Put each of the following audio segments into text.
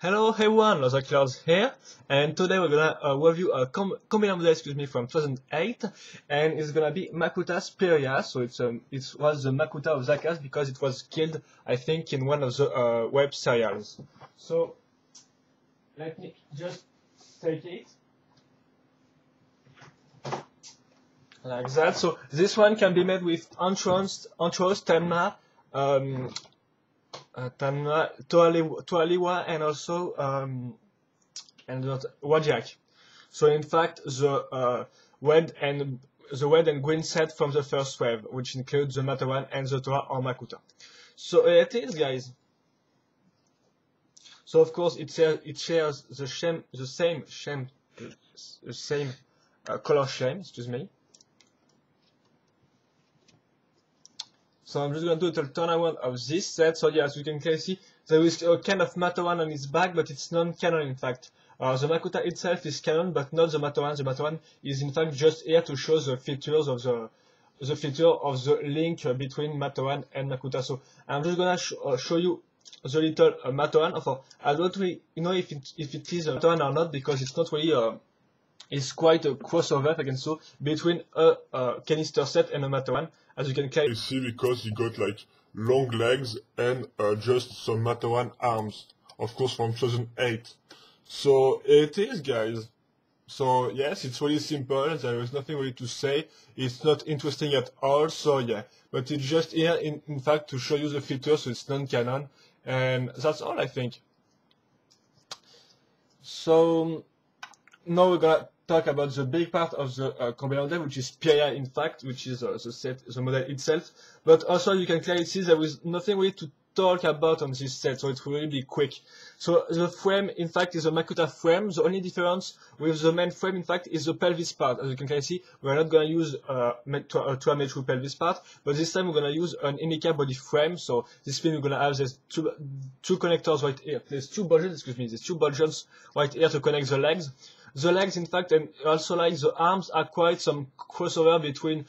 Hello everyone, Loza Clouds here, and today we're gonna review a combination model, from 2008, and it's gonna be Makuta Spiriah. So it was the Makuta of Zakas because it was killed, I think, in one of the web serials. So let me just take it like that. So this one can be made with anchos, tenma, Toaliwa, and also Wajak. So in fact, the red and green set from the first wave, which includes the Matawan and the Torah or Makuta. So it is, guys. So of course it shares the same color scheme. Excuse me. So I'm just going to do a turnaround of this set. So yeah, as you can clearly see, there is a kind of Matawan on its back, but it's non-canon in fact. The Makuta itself is canon, but not the Matawan. The Matawan is in fact just here to show the features of the link between Matawan and Makuta. So I'm just gonna show you the little Matawan. I don't really know if it is a Matawan or not, because it's not really it's quite a crossover, I can say, between a canister set and a Matawan, as you can clearly see, because he got like long legs and just some Matawan arms, of course from 2008. So it is, guys. So yes, it's really simple. There is nothing really to say. It's not interesting at all. So yeah, but it's just here in fact to show you the features. So it's non-canon, and that's all I think. So now we're gonna talk about the big part of the combination model, which is Spiriah in fact, which is the model itself. But also you can clearly see there is nothing really to talk about on this set, so it will really be quick. So the frame in fact is a Makuta frame. The only difference with the main frame in fact is the pelvis part. As you can clearly see, we're not going to use two pelvis part, but this time we're going to use an Indica body frame. So this means we're going to have these two connectors right here. There's two bulgeons right here to connect the legs. The legs, in fact, and also like the arms, are quite some crossover between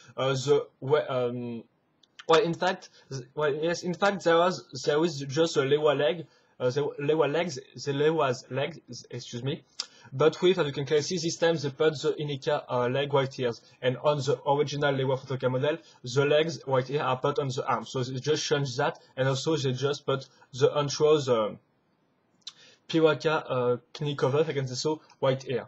in fact, there is just a Lewa leg, the Lewa's leg, excuse me. But with, as you can clearly see, this time they put the Indica leg right here, and on the original Lewa Photoka model, the legs right here are put on the arms. So they just change that, and also they just put the antros Piwaka knee cover, if I can say so, right here.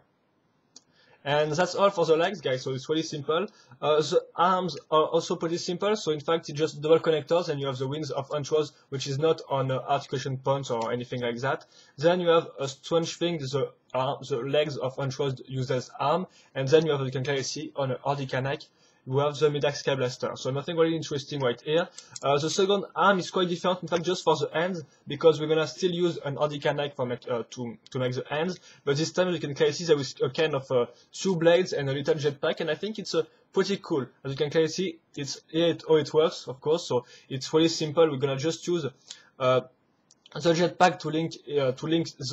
And that's all for the legs, guys. So it's really simple. The arms are also pretty simple. So in fact, it's just double connectors, and you have the wings of antros, which is not on articulation points or anything like that. Then you have a strange thing, the legs of antros used as arm, and then you have, you can clearly see, on an Ordica neck, we have the Midax Sky Blaster. So nothing really interesting right here. The second arm is quite different, in fact, just for the hands, because we're gonna still use an Ordica neck to make the hands. But this time you can clearly see there is a kind of two blades and a little jetpack, and I think it's pretty cool. As you can clearly see, it's here how it works, of course. So it's really simple. We're gonna just use the jetpack to link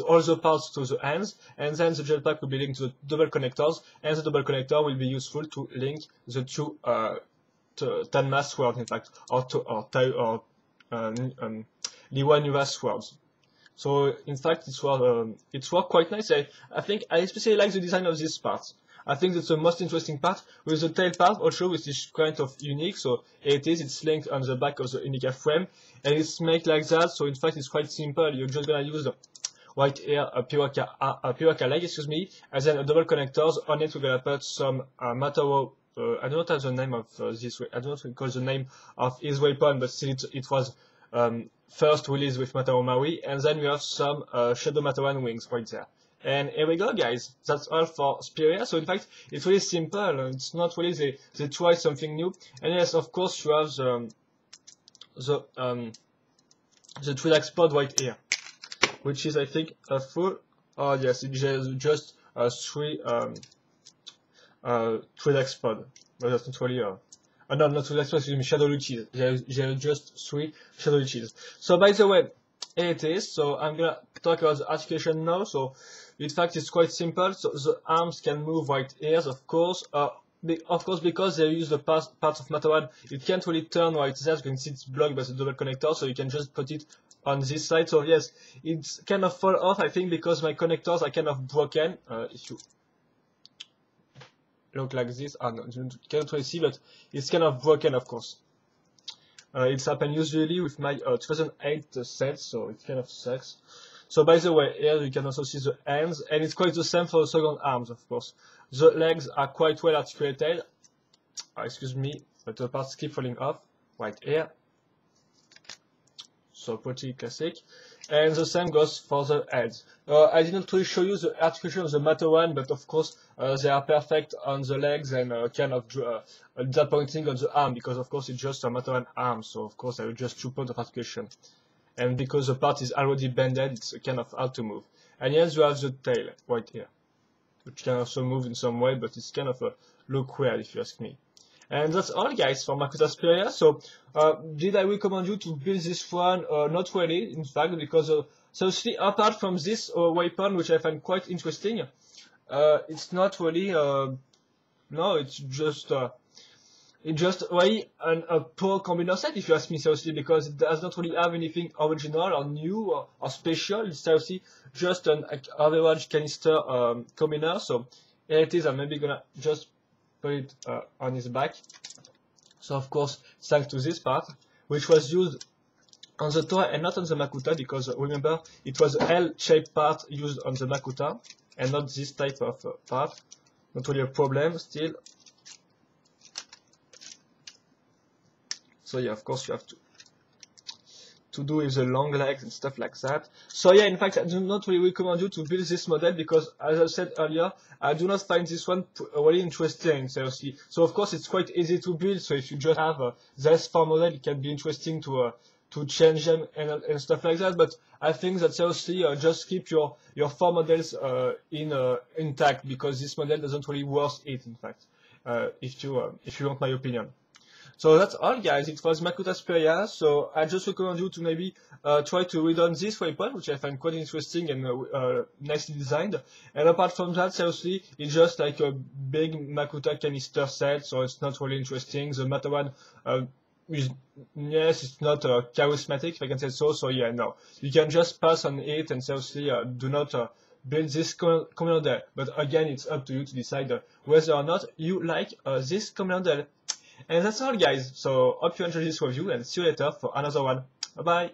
all the parts to the hands, and then the jetpack will be linked to the double connectors, and the double connector will be useful to link the two Tanma swords, in fact, or Liwa Nuva swords. So in fact, it's worked quite nice. I think I especially like the design of this part. I think that's the most interesting part, with the tail part also, which is kind of unique. So it's linked on the back of the Indica frame, and it's made like that. So in fact, it's quite simple. You're just gonna use right here a Piwaka leg, excuse me, and then a double connectors. On it, we're gonna put some Mataro. I don't know the name of this. I don't recall the name of his weapon, but still it was first released with Mataro Maui, and then we have some Shadow Matawan wings right there. And here we go, guys. That's all for Spiriah. So in fact, it's really simple. It's not really they try something new. And yes, of course, you have the 3-leg pod right here, which is, I think, a full. Oh yes, it's just a 3-leg pod. But that's not really no, not 3-leg pod. Excuse me, Shadow Luchis. There just 3 Shadow Luchis. So by the way, here it is. So I'm gonna talk about the articulation now. So in fact, it's quite simple. So the arms can move right here, of course. Because they use the parts of Matawan, it can't really turn right there. You can see it's blocked by the double connector, so you can just put it on this side. So yes, it's kind of fall off, I think, because my connectors are kind of broken. If you look like this, no, you can't really see, but it's kind of broken, of course. It's happened usually with my 2008 set, so it kind of sucks. So by the way, here you can also see the hands, and it's quite the same for the second arms, of course. The legs are quite well articulated. Excuse me, but the parts keep falling off right here. So pretty classic. And the same goes for the heads. I didn't really show you the articulation of the Matoran, but of course they are perfect on the legs and kind of disappointing on the arm, because of course it's just a Matoran arm, so of course I will just 2 points of articulation. And because the part is already bended, it's kind of hard to move. And yes, you have the tail right here, which can also move in some way, but it's kind of a look weird if you ask me. And that's all, guys, for Makuta Spiriah. So, did I recommend you to build this one? Not really, in fact, because seriously, apart from this weapon, which I find quite interesting, it's not really, no, it's just really a poor combiner set, if you ask me seriously, because it does not really have anything original or new or special. It's seriously just an average canister combiner. So here it is. I'm maybe gonna just put it on his back. So of course, thanks to this part, which was used on the toy and not on the Makuta, because remember, it was a L-shaped part used on the Makuta and not this type of part. Not really a problem still. So yeah, of course you have to do with the long legs and stuff like that. So yeah, in fact, I do not really recommend you to build this model, because as I said earlier, I do not find this one really interesting, seriously. So of course it's quite easy to build, so if you just have this 4 model, it can be interesting to change them and stuff like that, but I think that seriously just keep your 4 models intact, because this model doesn't really worth it, in fact, if you want my opinion. So that's all, guys. It was Makuta Spiriah. So I just recommend you to maybe try to read on this weapon, which I find quite interesting and nicely designed. And apart from that, seriously, it's just like a big Makuta canister set, so it's not really interesting. The Matoran yes, it's not charismatic, if I can say so. So yeah, no, you can just pass on it, and seriously, do not build this commander. But again, it's up to you to decide whether or not you like this commander. And that's all, guys. So hope you enjoyed this review, and see you later for another one. Bye bye.